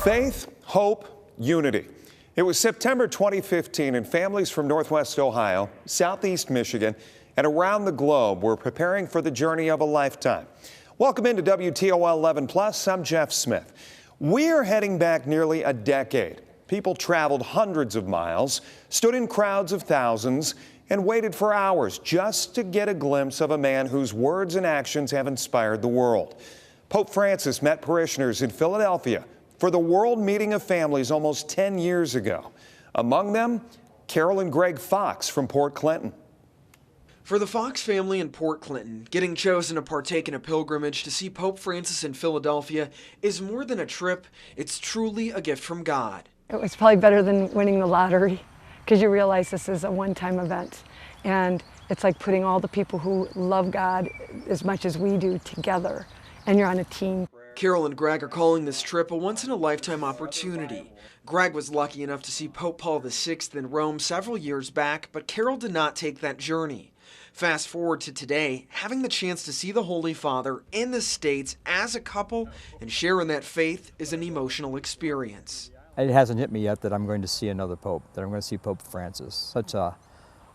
Faith, hope, unity. It was September 2015, and families from Northwest Ohio, Southeast Michigan, and around the globe were preparing for the journey of a lifetime. Welcome into WTOL 11 Plus. I'm Jeff Smith. We're heading back nearly a decade. People traveled hundreds of miles, stood in crowds of thousands, and waited for hours just to get a glimpse of a man whose words and actions have inspired the world. Pope Francis met parishioners in Philadelphia for the World Meeting of Families almost 10 years ago. Among them, Carol and Greg Fox from Port Clinton. For the Fox family in Port Clinton, getting chosen to partake in a pilgrimage to see Pope Francis in Philadelphia is more than a trip. It's truly a gift from God. It was probably better than winning the lottery, because you realize this is a one-time event. And it's like putting all the people who love God as much as we do together, and you're on a team. Carol and Greg are calling this trip a once-in-a-lifetime opportunity. Greg was lucky enough to see Pope Paul VI in Rome several years back, but Carol did not take that journey. Fast forward to today, having the chance to see the Holy Father in the States as a couple and share in that faith is an emotional experience. It hasn't hit me yet that I'm going to see another Pope, that I'm going to see Pope Francis. Such a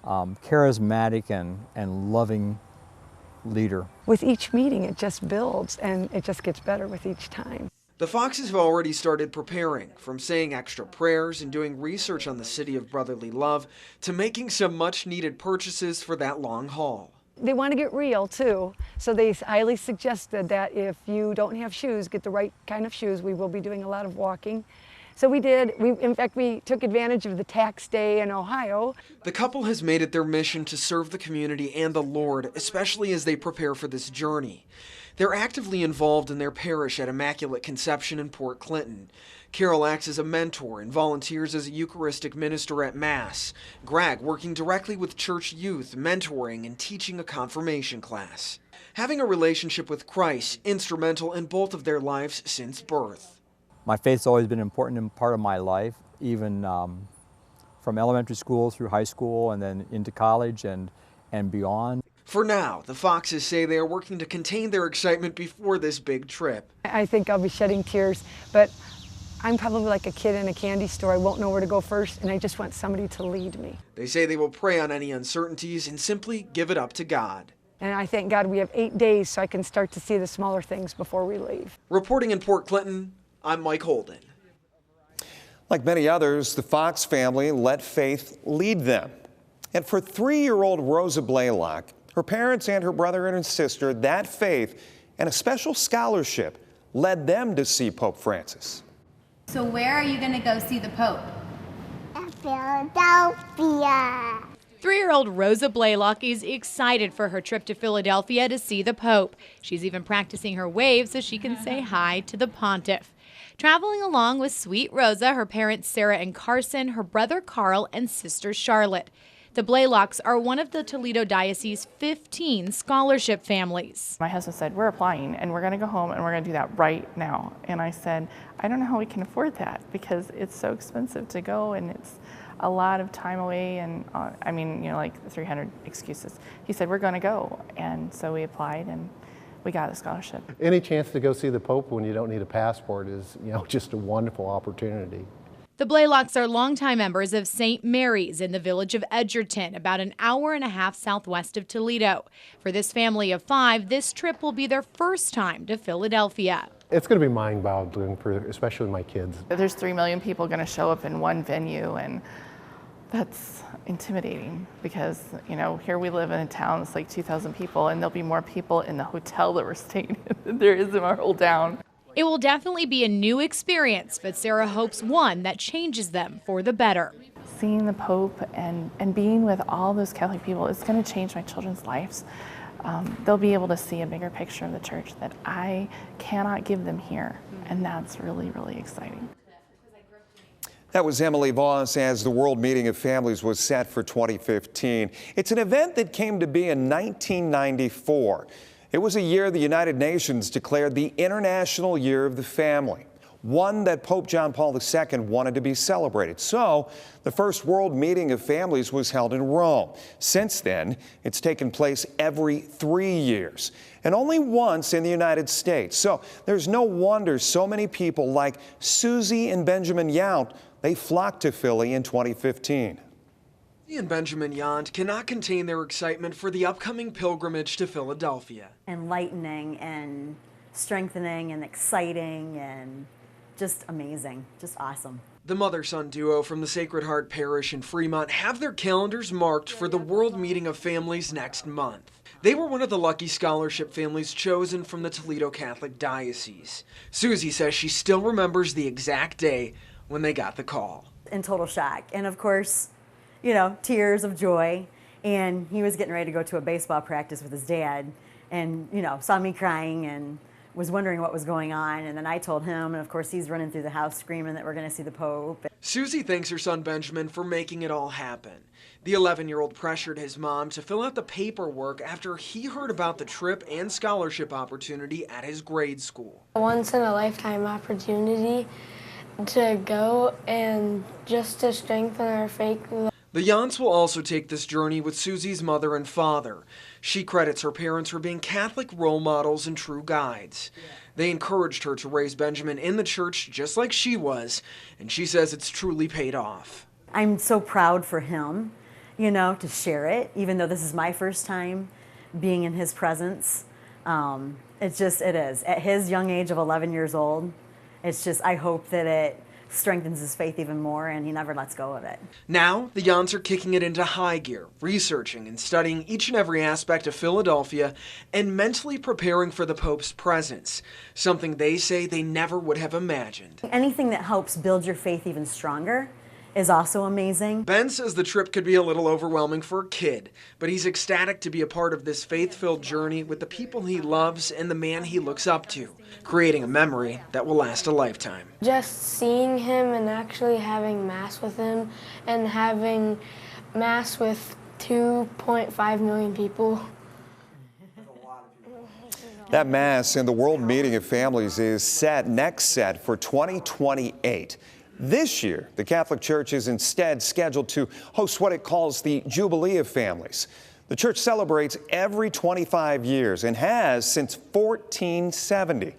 charismatic and loving leader. With each meeting, it just builds, and it just gets better with each time. The Foxes have already started preparing, from saying extra prayers and doing research on the city of brotherly love to making some much-needed purchases for that long haul. They want to get real, too, so they highly suggested that if you don't have shoes, get the right kind of shoes. We will be doing a lot of walking. So we did. In fact, we took advantage of the tax day in Ohio. The couple has made it their mission to serve the community and the Lord, especially as they prepare for this journey. They're actively involved in their parish at Immaculate Conception in Port Clinton. Carol acts as a mentor and volunteers as a Eucharistic minister at Mass. Greg working directly with church youth, mentoring and teaching a confirmation class. Having a relationship with Christ, instrumental in both of their lives since birth. My faith's always been an important part of my life, even from elementary school through high school and then into college and beyond. For now, the Foxes say they are working to contain their excitement before this big trip. I think I'll be shedding tears, but I'm probably like a kid in a candy store. I won't know where to go first, and I just want somebody to lead me. They say they will pray on any uncertainties and simply give it up to God. And I thank God we have 8 days so I can start to see the smaller things before we leave. Reporting in Port Clinton, I'm Mike Holden. Like many others, the Fox family let faith lead them. And for 3-year-old Rosa Blaylock, her parents and her brother and sister, that faith and a special scholarship led them to see Pope Francis. So where are you going to go see the Pope? Philadelphia. 3-year-old Rosa Blaylock is excited for her trip to Philadelphia to see the Pope. She's even practicing her wave so she can say hi to the pontiff. Traveling along with sweet Rosa, her parents Sarah and Carson, her brother Carl, and sister Charlotte. The Blaylocks are one of the Toledo Diocese's 15 scholarship families. My husband said, we're applying and we're going to go home and we're going to do that right now. And I said, I don't know how we can afford that because it's so expensive to go and it's a lot of time away and like 300 excuses. He said, we're going to go. And so we applied and we got a scholarship. Any chance to go see the Pope when you don't need a passport is, just a wonderful opportunity. The Blaylocks are longtime members of St. Mary's in the village of Edgerton, about an hour and a half southwest of Toledo. For this family of 5, this trip will be their first time to Philadelphia. It's going to be mind-boggling for especially my kids. There's 3 million people going to show up in one venue, and that's intimidating because, here we live in a town that's like 2,000 people, and there'll be more people in the hotel that we're staying in than there is in our whole town. It will definitely be a new experience, but Sarah hopes one that changes them for the better. Seeing the Pope and being with all those Catholic people is going to change my children's lives. They'll be able to see a bigger picture of the church that I cannot give them here, and that's really, really exciting. That was Emily Voss as the World Meeting of Families was set for 2015. It's an event that came to be in 1994. It was a year the United Nations declared the International Year of the Family. one that Pope John Paul II wanted to be celebrated. So the first World Meeting of Families was held in Rome. Since then, it's taken place every 3 years, and only once in the United States. So there's no wonder so many people like Susie and Benjamin Yount, they flocked to Philly in 2015. And Benjamin Yount cannot contain their excitement for the upcoming pilgrimage to Philadelphia. Enlightening and strengthening and exciting and just amazing, just awesome. The mother-son duo from the Sacred Heart Parish in Fremont have their calendars marked for the World Meeting of Families next month. They were one of the lucky scholarship families chosen from the Toledo Catholic Diocese. Susie says she still remembers the exact day when they got the call. In total shock. And of course, you know, tears of joy. And he was getting ready to go to a baseball practice with his dad and, you know, saw me crying and was wondering what was going on. And then I told him, and of course he's running through the house screaming that we're going to see the Pope. Susie thanks her son Benjamin for making it all happen. The 11-year-old pressured his mom to fill out the paperwork after he heard about the trip and scholarship opportunity at his grade school. A once-in-a-lifetime opportunity to go and just to strengthen our faith. The Younts will also take this journey with Susie's mother and father. She credits her parents for being Catholic role models and true guides. They encouraged her to raise Benjamin in the church just like she was, and she says it's truly paid off. I'm so proud for him, you know, to share it, even though this is my first time being in his presence. It is. At his young age of 11 years old, it's just, I hope that it strengthens his faith even more and he never lets go of it. Now, the Younts are kicking it into high gear, researching and studying each and every aspect of Philadelphia and mentally preparing for the Pope's presence, something they say they never would have imagined. Anything that helps build your faith even stronger is also amazing. Ben says the trip could be a little overwhelming for a kid, but he's ecstatic to be a part of this faith-filled journey with the people he loves and the man he looks up to, creating a memory that will last a lifetime. Just seeing him and actually having Mass with him and having Mass with 2.5 million people. That Mass in the World Meeting of Families is set for 2028. This year, the Catholic Church is instead scheduled to host what it calls the Jubilee of Families. The church celebrates every 25 years and has since 1470.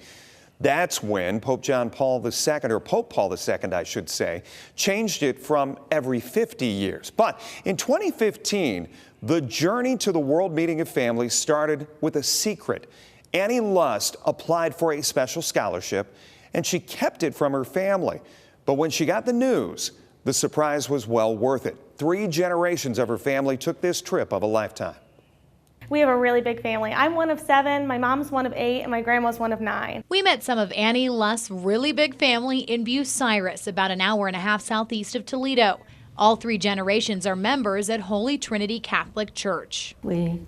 That's when Pope John Paul II, or Pope Paul II, I should say, changed it from every 50 years. But in 2015, the journey to the World Meeting of Families started with a secret. Annie Lust applied for a special scholarship, and she kept it from her family. But when she got the news, the surprise was well worth it. 3 generations of her family took this trip of a lifetime. We have a really big family. I'm one of 7, my mom's one of 8, and my grandma's one of 9. We met some of Annie Lust's really big family in Bucyrus, about an hour and a half southeast of Toledo. All 3 generations are members at Holy Trinity Catholic Church. We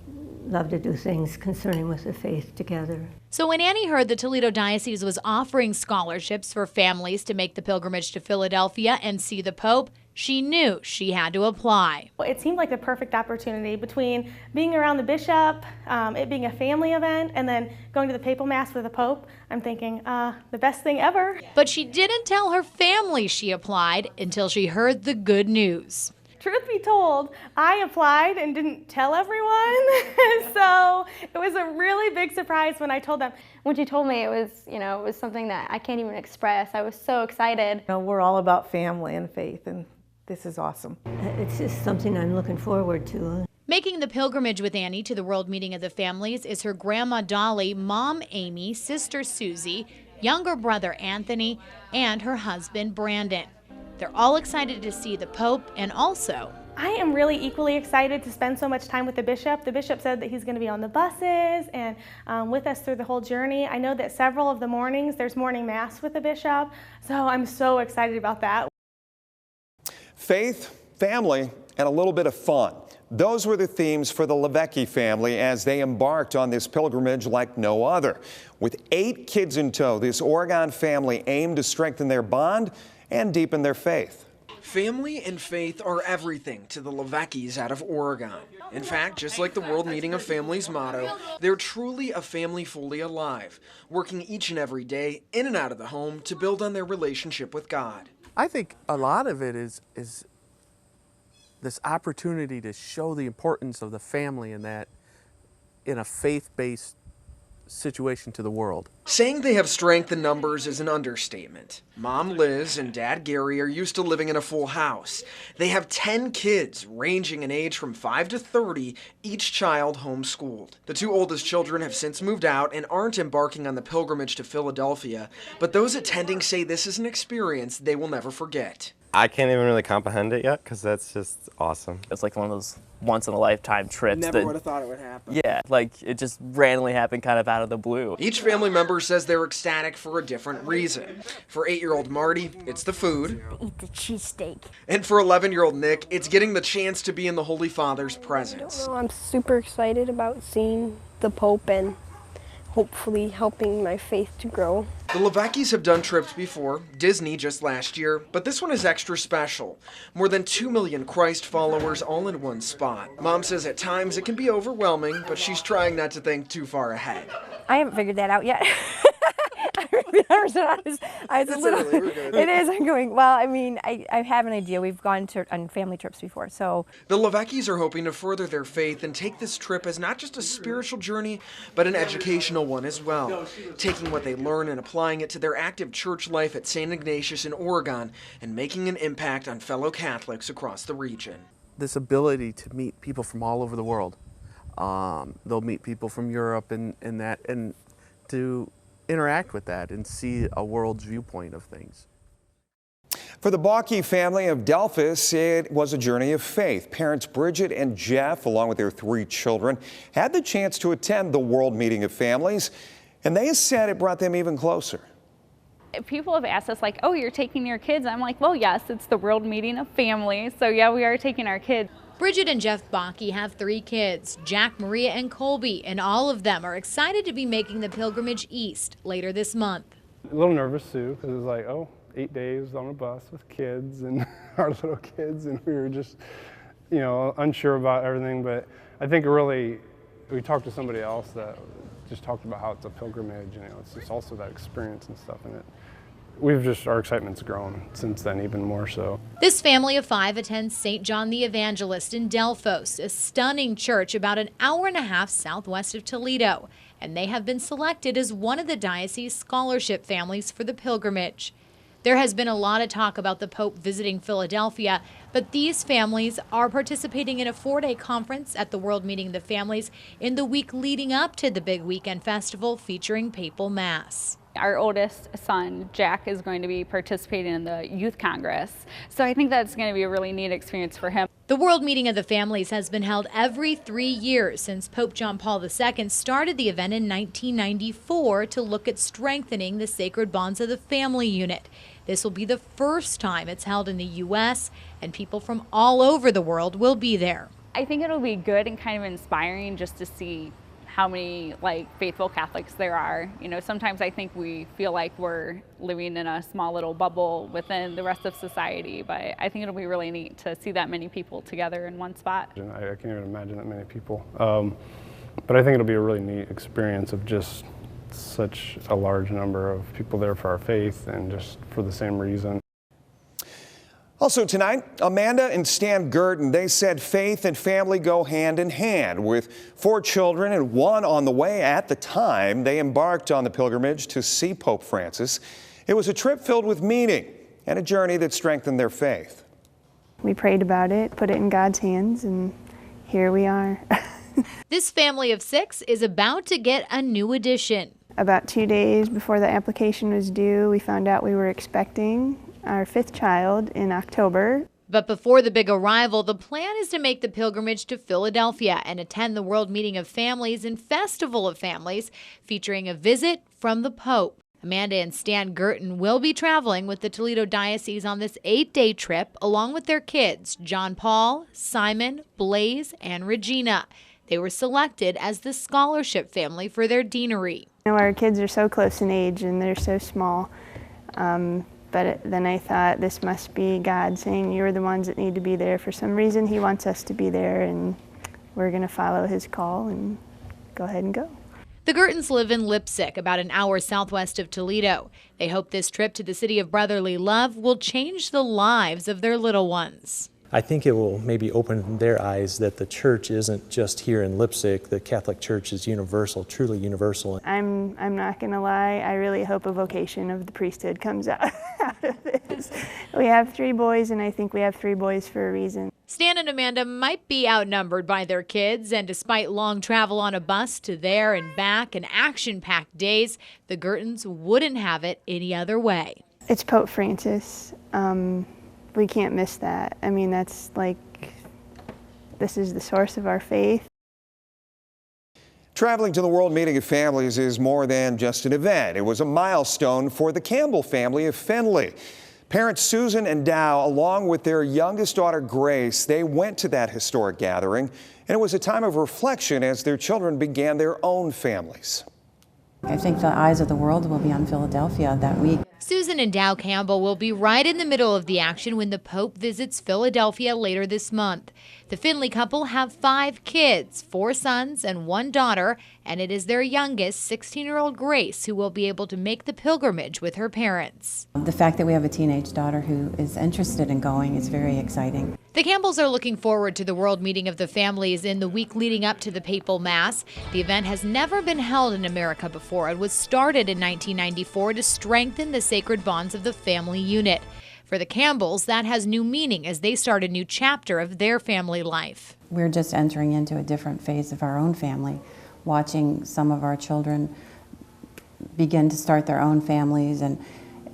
love to do things concerning with the faith together. So when Annie heard the Toledo Diocese was offering scholarships for families to make the pilgrimage to Philadelphia and see the Pope, she knew she had to apply. It seemed like the perfect opportunity between being around the bishop, it being a family event, and then going to the papal mass with the Pope. I'm thinking, the best thing ever. But she didn't tell her family she applied until she heard the good news. Truth be told, I applied and didn't tell everyone, so it was a really big surprise when I told them. When she told me, it was something that I can't even express. I was so excited. You know, we're all about family and faith, and this is awesome. It's just something I'm looking forward to. Making the pilgrimage with Annie to the World Meeting of the Families is her grandma Dolly, mom Amy, sister Susie, younger brother Anthony, and her husband Brandon. They're all excited to see the Pope, and also, I am really equally excited to spend so much time with the bishop. The bishop said that he's going to be on the buses and with us through the whole journey. I know that several of the mornings there's morning mass with the bishop, so I'm so excited about that. Faith, family, and a little bit of fun. Those were the themes for the Levecki family as they embarked on this pilgrimage like no other. With 8 kids in tow, this Oregon family aimed to strengthen their bond and deepen their faith. Family and faith are everything to the Leveckis out of Oregon. In fact, just like the World Meeting of Families motto, they're truly a family fully alive, working each and every day in and out of the home to build on their relationship with God. I think a lot of it is this opportunity to show the importance of the family in a faith-based situation to the world. Saying they have strength in numbers is an understatement. Mom Liz and Dad Gary are used to living in a full house. They have 10 kids, ranging in age from 5 to 30, each child homeschooled. The two oldest children have since moved out and aren't embarking on the pilgrimage to Philadelphia, but those attending say this is an experience they will never forget. I can't even really comprehend it yet because that's just awesome. It's like one of those once-in-a-lifetime trips. Never would have thought it would happen. Yeah, like it just randomly happened kind of out of the blue. Each family member says they're ecstatic for a different reason. For 8-year-old Marty, it's the food. Eat the cheesesteak. And for 11-year-old Nick, it's getting the chance to be in the Holy Father's presence. I'm super excited about seeing the Pope and hopefully helping my faith to grow. The Leveckis have done trips before, Disney just last year, but this one is extra special. More than 2 million Christ followers all in one spot. Mom says at times it can be overwhelming, but she's trying not to think too far ahead. I haven't figured that out yet. It is. I'm going, well, I mean, I have an idea. We've gone on family trips before, so. The Leveckis are hoping to further their faith and take this trip as not just a spiritual journey, but an educational one as well. Taking what they learn and applying it to their active church life at St. Ignatius in Oregon and making an impact on fellow Catholics across the region. This ability to meet people from all over the world. They'll meet people from Europe and to interact with that and see a world's viewpoint of things. For the Balke family of Delphus, it was a journey of faith. Parents Bridget and Jeff, along with their 3 children, had the chance to attend the World Meeting of Families, and they said it brought them even closer. People have asked us like, oh, you're taking your kids? I'm like, well, yes, it's the World Meeting of Families, so yeah, we are taking our kids. Bridget and Jeff Balke have 3 kids, Jack, Maria, and Colby, and all of them are excited to be making the pilgrimage east later this month. A little nervous too, because it was like, 8 days on a bus with kids and our little kids, and we were just, unsure about everything. But I think we talked to somebody else that just talked about how it's a pilgrimage, it's just also that experience and stuff in it. Our excitement's grown since then, even more so. This family of 5 attends St. John the Evangelist in Delphos, a stunning church about an hour-and-a-half southwest of Toledo, and they have been selected as one of the diocese's scholarship families for the pilgrimage. There has been a lot of talk about the Pope visiting Philadelphia, but these families are participating in a 4-day conference at the World Meeting of the Families in the week leading up to the big weekend festival featuring Papal Mass. Our oldest son, Jack, is going to be participating in the Youth Congress, so I think that's going to be a really neat experience for him. The World Meeting of the Families has been held every 3 years since Pope John Paul II started the event in 1994 to look at strengthening the sacred bonds of the family unit. This will be the first time it's held in the U.S., and people from all over the world will be there. I think it'll be good and kind of inspiring just to see how many faithful Catholics there are. Sometimes I think we feel like we're living in a small little bubble within the rest of society, but I think it'll be really neat to see that many people together in one spot. I can't even imagine that many people. But I think it'll be a really neat experience of just such a large number of people there for our faith and just for the same reason. Also tonight, Amanda and Stan Gurdon, they said faith and family go hand in hand. With 4 children and 1 on the way at the time, they embarked on the pilgrimage to see Pope Francis. It was a trip filled with meaning and a journey that strengthened their faith. We prayed about it, put it in God's hands, and here we are. This family of 6 is about to get a new addition. About 2 days before the application was due, we found out we were expecting our 5th child in October. But before the big arrival, the plan is to make the pilgrimage to Philadelphia and attend the World Meeting of Families and Festival of Families, featuring a visit from the Pope. Amanda and Stan Gurdon will be traveling with the Toledo Diocese on this 8-day trip, along with their kids, John Paul, Simon, Blaze, and Regina. They were selected as the scholarship family for their deanery. Our kids are so close in age and they're so small. But then I thought, this must be God saying, you're the ones that need to be there. For some reason, he wants us to be there, and we're going to follow his call and go ahead and go. The Gertons live in Leipzig, about an hour southwest of Toledo. They hope this trip to the city of brotherly love will change the lives of their little ones. I think it will maybe open their eyes that the church isn't just here in Leipzig. The Catholic Church is universal, truly universal. I'm not going to lie, I really hope a vocation of the priesthood comes out of this. We have 3 boys, and I think we have 3 boys for a reason. Stan and Amanda might be outnumbered by their kids, and despite long travel on a bus to there and back and action-packed days, the Gertons wouldn't have it any other way. It's Pope Francis. We can't miss that. I mean, that's like, this is the source of our faith. Traveling to the World Meeting of Families is more than just an event. It was a milestone for the Campbell family of Findlay. Parents Susan and Dow, along with their youngest daughter Grace, they went to that historic gathering, and it was a time of reflection as their children began their own families. I think the eyes of the world will be on Philadelphia that week. Susan and Dow Campbell will be right in the middle of the action when the Pope visits Philadelphia later this month. The Findlay couple have 5 kids, 4 sons and 1 daughter, and it is their youngest, 16-year-old Grace, who will be able to make the pilgrimage with her parents. The fact that we have a teenage daughter who is interested in going is very exciting. The Campbells are looking forward to the World Meeting of the Families in the week leading up to the papal mass. The event has never been held in America before and was started in 1994 to strengthen the sacred bonds of the family unit. For the Campbells, that has new meaning as they start a new chapter of their family life. We're just entering into a different phase of our own family, watching some of our children begin to start their own families and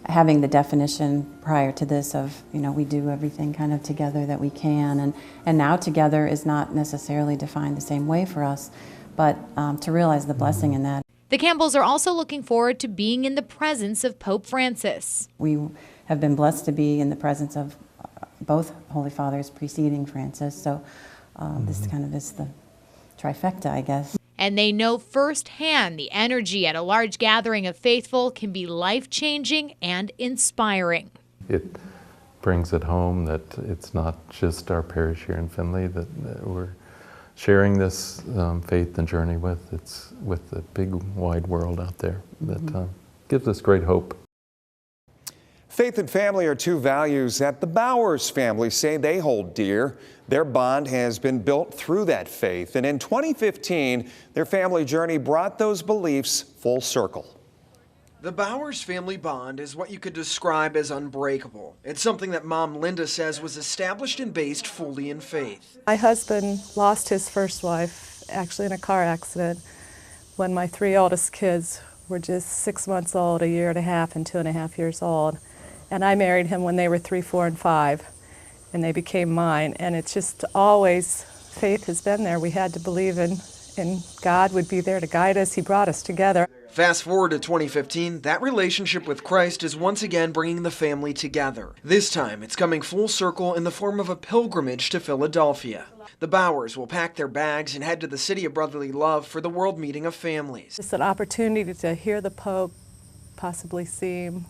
having the definition prior to this of, we do everything kind of together that we can. And now together is not necessarily defined the same way for us, but to realize the blessing in that. The Campbells are also looking forward to being in the presence of Pope Francis. We have been blessed to be in the presence of both Holy Fathers preceding Francis, so this kind of is the trifecta, I guess. And they know firsthand the energy at a large gathering of faithful can be life-changing and inspiring. It brings it home that it's not just our parish here in Findlay that we're sharing this faith and journey with. It's with the big wide world out there that gives us great hope. Faith and family are 2 values that the Bowers family say they hold dear. Their bond has been built through that faith, and in 2015, their family journey brought those beliefs full circle. The Bowers family bond is what you could describe as unbreakable. It's something that Mom Linda says was established and based fully in faith. My husband lost his first wife, actually in a car accident, when my 3 oldest kids were just 6 months old, 1.5 years, and 2.5 years old. And I married him when they were 3, 4, and 5, and they became mine. And it's just always, faith has been there. We had to believe in God would be there to guide us. He brought us together. Fast forward to 2015, that relationship with Christ is once again bringing the family together. This time, it's coming full circle in the form of a pilgrimage to Philadelphia. The Bowers will pack their bags and head to the City of Brotherly Love for the World Meeting of Families. It's an opportunity to hear the Pope, possibly see him.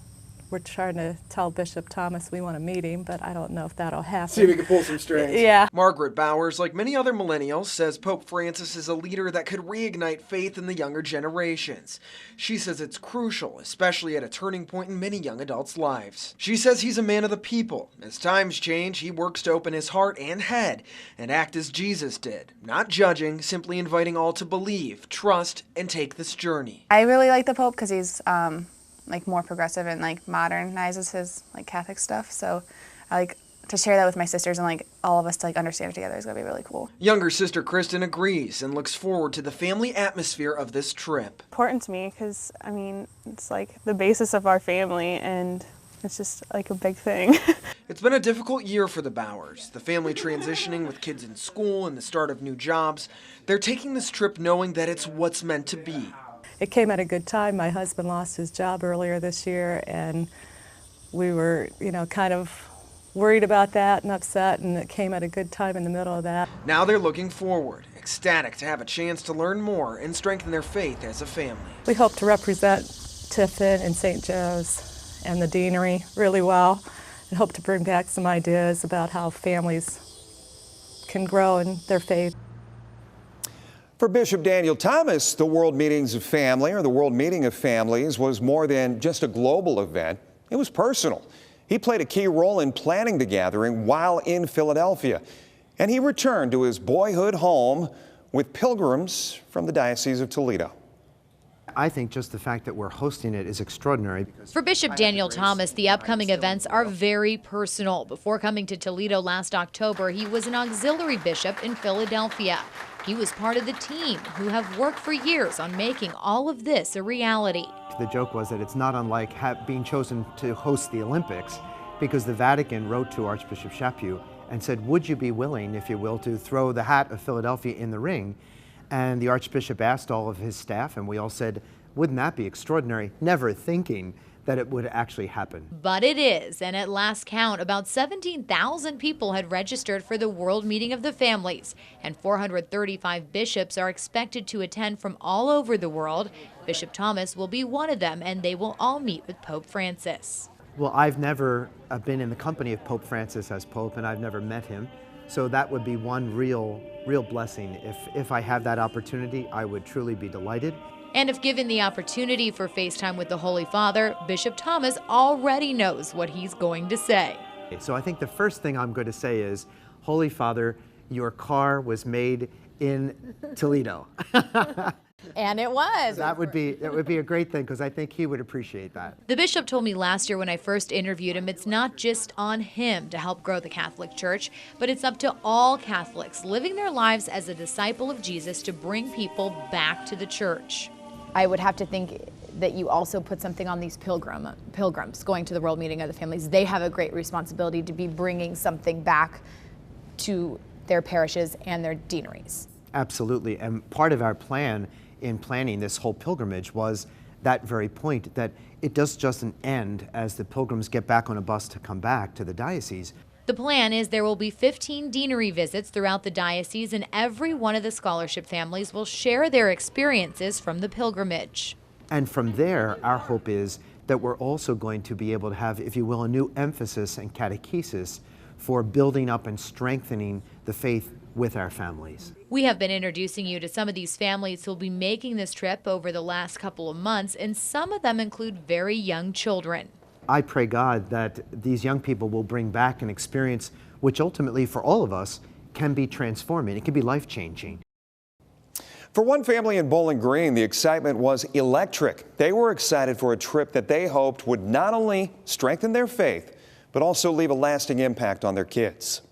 We're trying to tell Bishop Thomas we want to meet him, but I don't know if that'll happen. See if we can pull some strings. Yeah. Margaret Bowers, like many other millennials, says Pope Francis is a leader that could reignite faith in the younger generations. She says it's crucial, especially at a turning point in many young adults' lives. She says he's a man of the people. As times change, he works to open his heart and head and act as Jesus did, not judging, simply inviting all to believe, trust, and take this journey. I really like the Pope because he's more progressive and modernizes his Catholic stuff. So I like to share that with my sisters and all of us to understand it together is gonna be really cool. Younger sister Kristen agrees and looks forward to the family atmosphere of this trip. Important to me because it's the basis of our family, and it's just a big thing. It's been a difficult year for the Bowers. The family transitioning with kids in school and the start of new jobs. They're taking this trip knowing that it's what's meant to be. It came at a good time. My husband lost his job earlier this year, and we were, kind of worried about that and upset, and it came at a good time in the middle of that. Now they're looking forward, ecstatic to have a chance to learn more and strengthen their faith as a family. We hope to represent Tiffin and St. Joe's and the deanery really well, and hope to bring back some ideas about how families can grow in their faith. For Bishop Daniel Thomas, the World Meetings of Family, or the World Meeting of Families, was more than just a global event. It was personal. He played a key role in planning the gathering while in Philadelphia, and he returned to his boyhood home with pilgrims from the Diocese of Toledo. I think just the fact that we're hosting it is extraordinary. For Bishop Daniel Thomas, the upcoming events are very personal. Before coming to Toledo last October, he was an auxiliary bishop in Philadelphia. He was part of the team who have worked for years on making all of this a reality. The joke was that it's not unlike being chosen to host the Olympics, because the Vatican wrote to Archbishop Chaput and said, would you be willing, if you will, to throw the hat of Philadelphia in the ring? And the Archbishop asked all of his staff, and we all said, wouldn't that be extraordinary? Never thinking that it would actually happen. But it is, and at last count, about 17,000 people had registered for the World Meeting of the Families, and 435 bishops are expected to attend from all over the world. Bishop Thomas will be one of them, and they will all meet with Pope Francis. Well, I've never been in the company of Pope Francis as Pope, and I've never met him. So that would be one real blessing. If I have that opportunity, I would truly be delighted. And if given the opportunity for FaceTime with the Holy Father, Bishop Thomas already knows what he's going to say. So I think the first thing I'm going to say is, Holy Father, your car was made in Toledo. And it was. That would be a great thing, because I think he would appreciate that. The bishop told me last year when I first interviewed him, it's not just on him to help grow the Catholic Church, but it's up to all Catholics living their lives as a disciple of Jesus to bring people back to the church. I would have to think that you also put something on these pilgrims going to the World Meeting of the Families. They have a great responsibility to be bringing something back to their parishes and their deaneries. Absolutely, and part of our plan in planning this whole pilgrimage was that very point, that it does just an end as the pilgrims get back on a bus to come back to the diocese. The plan is there will be 15 deanery visits throughout the diocese, and every one of the scholarship families will share their experiences from the pilgrimage. And from there, our hope is that we're also going to be able to have, if you will, a new emphasis and catechesis for building up and strengthening the faith with our families. We have been introducing you to some of these families who will be making this trip over the last couple of months, and some of them include very young children. I pray God that these young people will bring back an experience which ultimately for all of us can be transforming. It can be life-changing. For one family in Bowling Green, the excitement was electric. They were excited for a trip that they hoped would not only strengthen their faith, but also leave a lasting impact on their kids.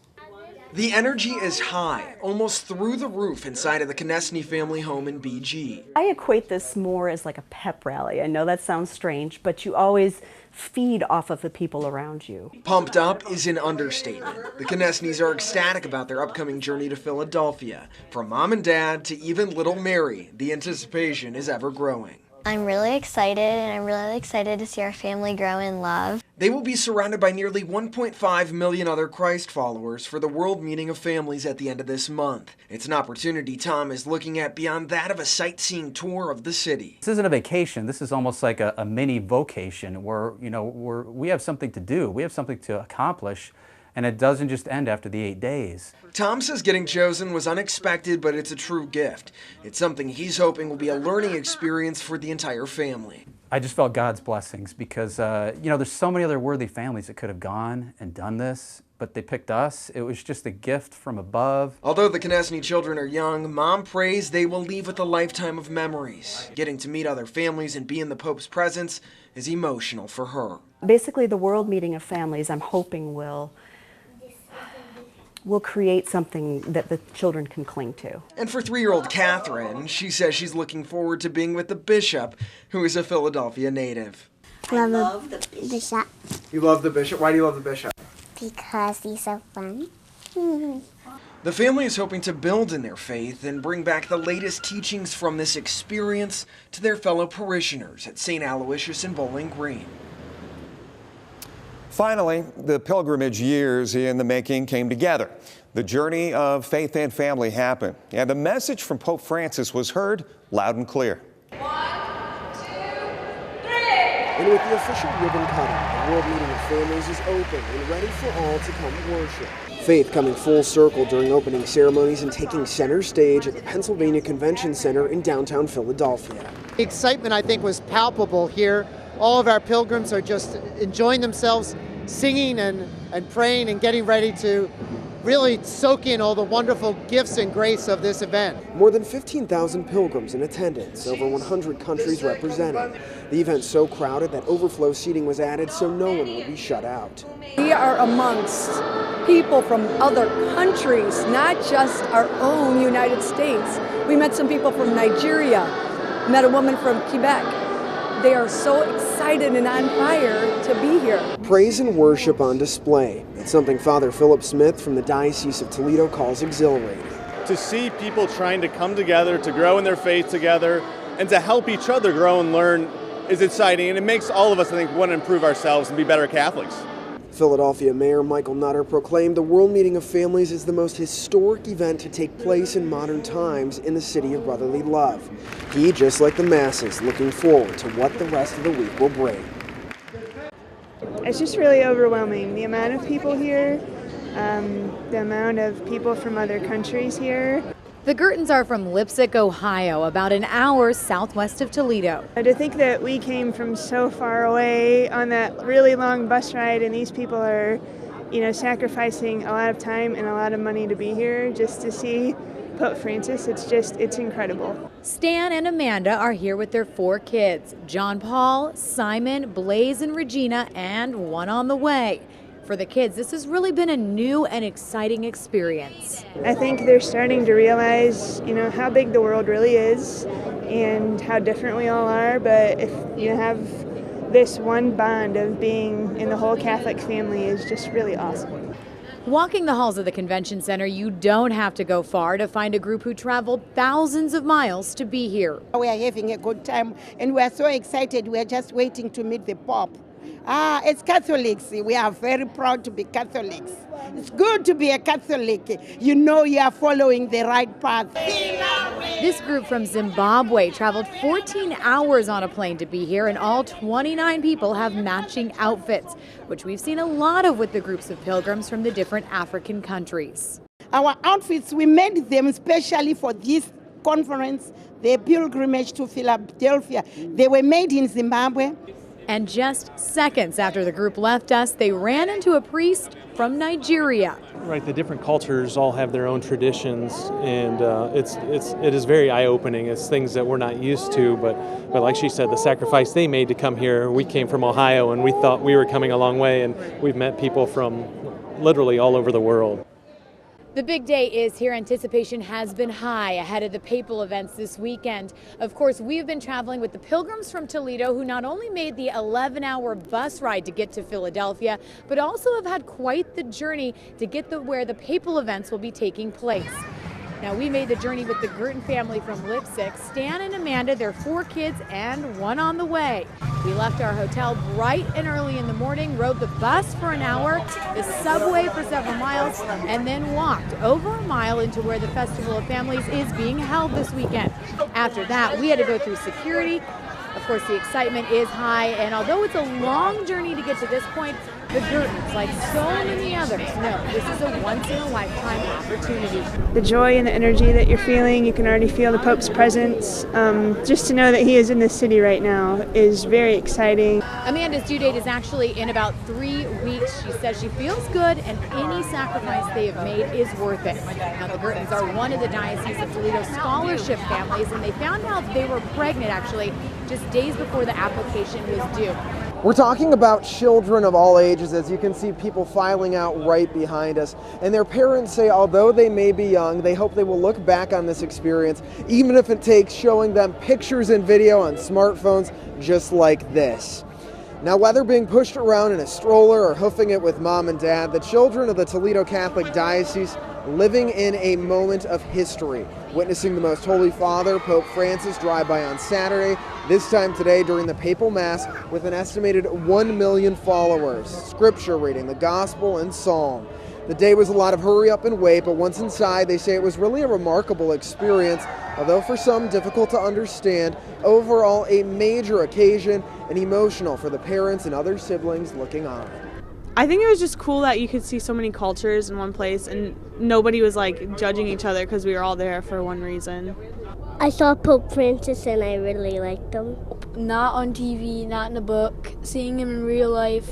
The energy is high, almost through the roof inside of the Konechny family home in BG. I equate this more as like a pep rally. I know that sounds strange, but you always feed off of the people around you. Pumped up is an understatement. The Konechnys are ecstatic about their upcoming journey to Philadelphia. From mom and dad to even little Mary, the anticipation is ever growing. I'm really excited, and I'm really excited to see our family grow in love. They will be surrounded by nearly 1.5 million other Christ followers for the World Meeting of Families at the end of this month. It's an opportunity Tom is looking at beyond that of a sightseeing tour of the city. This isn't a vacation. This is almost like a mini vocation where, we have something to do. We have something to accomplish. And it doesn't just end after the 8 days. Tom says getting chosen was unexpected, but it's a true gift. It's something he's hoping will be a learning experience for the entire family. I just felt God's blessings because, there's so many other worthy families that could have gone and done this, but they picked us. It was just a gift from above. Although the Konechny children are young, Mom prays they will leave with a lifetime of memories. Getting to meet other families and be in the Pope's presence is emotional for her. Basically, the World Meeting of Families, I'm hoping, will create something that the children can cling to. And for 3-year-old Catherine, she says she's looking forward to being with the bishop, who is a Philadelphia native. I love the bishop. You love the bishop? Why do you love the bishop? Because he's so fun. The family is hoping to build in their faith and bring back the latest teachings from this experience to their fellow parishioners at St. Aloysius in Bowling Green. Finally, the pilgrimage years in the making came together. The journey of faith and family happened, and the message from Pope Francis was heard loud and clear. 1, 2, 3. And with the official ribbon cutting, the World Meeting of Families is open and ready for all to come worship. Faith coming full circle during opening ceremonies and taking center stage at the Pennsylvania Convention Center in downtown Philadelphia. The excitement, I think, was palpable here. All of our pilgrims are just enjoying themselves, singing and praying and getting ready to really soak in all the wonderful gifts and grace of this event. More than 15,000 pilgrims in attendance, over 100 countries represented. The event so crowded that overflow seating was added so no one would be shut out. We are amongst people from other countries, not just our own United States. We met some people from Nigeria, met a woman from Quebec. They are so excited and on fire to be here. Praise and worship on display. It's something Father Philip Smith from the Diocese of Toledo calls exhilarating. To see people trying to come together, to grow in their faith together, and to help each other grow and learn is exciting, and it makes all of us, I think, want to improve ourselves and be better Catholics. Philadelphia Mayor Michael Nutter proclaimed the World Meeting of Families is the most historic event to take place in modern times in the city of brotherly love. He, just like the masses, looking forward to what the rest of the week will bring. It's just really overwhelming. The amount of people here, the amount of people from other countries here. The Gertons are from Lipsick, Ohio, about an hour southwest of Toledo. To think that we came from so far away on that really long bus ride, and these people are, sacrificing a lot of time and a lot of money to be here just to see Pope Francis. It's incredible. Stan and Amanda are here with their 4 kids, John Paul, Simon, Blaze, and Regina, and one on the way. For the kids, this has really been a new and exciting experience. I think they're starting to realize, how big the world really is and how different we all are. But if you have this one bond of being in the whole Catholic family is just really awesome. Walking the halls of the convention center, you don't have to go far to find a group who traveled thousands of miles to be here. We are having a good time and we are so excited. We are just waiting to meet the Pope. As Catholics, we are very proud to be Catholics. It's good to be a Catholic. You are following the right path. This group from Zimbabwe traveled 14 hours on a plane to be here, and all 29 people have matching outfits, which we've seen a lot of with the groups of pilgrims from the different African countries. Our outfits, we made them specially for this conference, the pilgrimage to Philadelphia. They were made in Zimbabwe. And just seconds after the group left us, they ran into a priest from Nigeria. Right, the different cultures all have their own traditions, and it is very eye-opening. It's things that we're not used to, but like she said, the sacrifice they made to come here. We came from Ohio, and we thought we were coming a long way, and we've met people from literally all over the world. The big day is here. Anticipation has been high ahead of the papal events this weekend. Of course, we've been traveling with the pilgrims from Toledo who not only made the 11-hour bus ride to get to Philadelphia, but also have had quite the journey to get where the papal events will be taking place. Now, we made the journey with the Gerton family from Lipsick, Stan and Amanda, their 4 kids, and one on the way. We left our hotel bright and early in the morning, rode the bus for an hour, the subway for several miles, and then walked over a mile into where the Festival of Families is being held this weekend. After that, we had to go through security. Of course, the excitement is high, and although it's a long journey to get to this point, the Gertons, like so many others, know this is a once-in-a-lifetime opportunity. The joy and the energy that you're feeling, you can already feel the Pope's presence. Just to know that he is in the city right now is very exciting. Amanda's due date is actually in about 3 weeks. She says she feels good, and any sacrifice they have made is worth it. Now, the Gertons are one of the Diocese of Toledo scholarship families, and they found out they were pregnant, actually, just days before the application was due. We're talking about children of all ages, as you can see people filing out right behind us. And their parents say although they may be young, they hope they will look back on this experience, even if it takes showing them pictures and video on smartphones just like this. Now, whether being pushed around in a stroller or hoofing it with mom and dad, the children of the Toledo Catholic Diocese living in a moment of history, witnessing the Most Holy Father, Pope Francis, drive by on Saturday, this time today during the Papal Mass with an estimated 1 million followers, scripture reading, the Gospel, and Psalm. The day was a lot of hurry up and wait, but once inside, they say it was really a remarkable experience, although for some difficult to understand. Overall, a major occasion and emotional for the parents and other siblings looking on. I think it was just cool that you could see so many cultures in one place and nobody was like judging each other because we were all there for one reason. I saw Pope Francis and I really liked him. Not on TV, not in a book, seeing him in real life,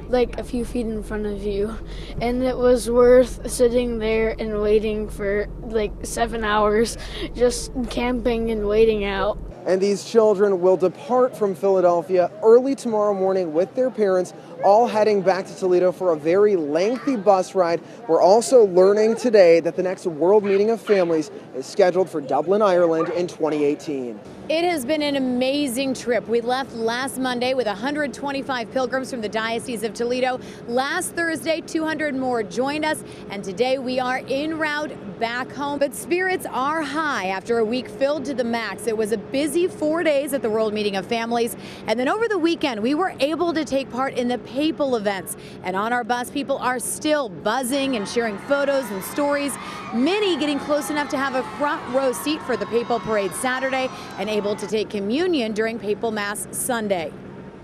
like a few feet in front of you. And it was worth sitting there and waiting for like 7 hours, just camping and waiting out. And these children will depart from Philadelphia early tomorrow morning with their parents, all heading back to Toledo for a very lengthy bus ride. We're also learning today that the next World Meeting of Families is scheduled for Dublin, Ireland in 2018. It has been an amazing trip. We left last Monday with 125 pilgrims from the Diocese of Toledo. Last Thursday, 200 more joined us, and today we are en route back home. But spirits are high after a week filled to the max. It was a busy 4 days at the World Meeting of Families, and then over the weekend we were able to take part in the papal events. And on our bus, people are still buzzing and sharing photos and stories, many getting close enough to have a front row seat for the papal parade Saturday and able to take communion during papal mass Sunday.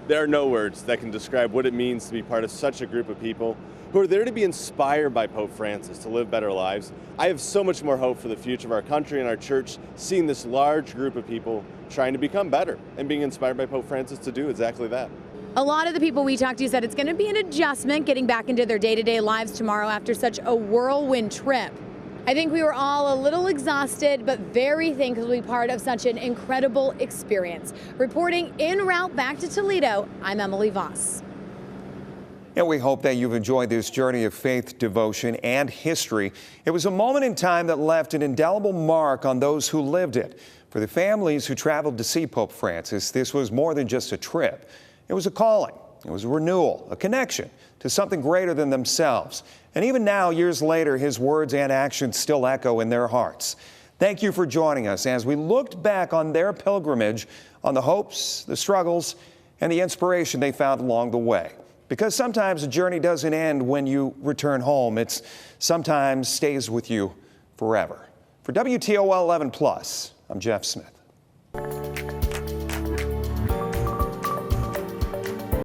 There are no words that can describe what it means to be part of such a group of people who are there to be inspired by Pope Francis to live better lives. I have so much more hope for the future of our country and our church, seeing this large group of people trying to become better and being inspired by Pope Francis to do exactly that. A lot of the people we talked to said it's going to be an adjustment getting back into their day-to-day lives tomorrow after such a whirlwind trip. I think we were all a little exhausted, but very thankful to be part of such an incredible experience. Reporting en route back to Toledo, I'm Emily Voss. And we hope that you've enjoyed this journey of faith, devotion, and history. It was a moment in time that left an indelible mark on those who lived it. For the families who traveled to see Pope Francis, this was more than just a trip. It was a calling. It was a renewal, a connection to something greater than themselves. And even now, years later, his words and actions still echo in their hearts. Thank you for joining us as we looked back on their pilgrimage, on the hopes, the struggles, and the inspiration they found along the way. Because sometimes a journey doesn't end when you return home. It sometimes stays with you forever. For WTOL 11 Plus, I'm Jeff Smith.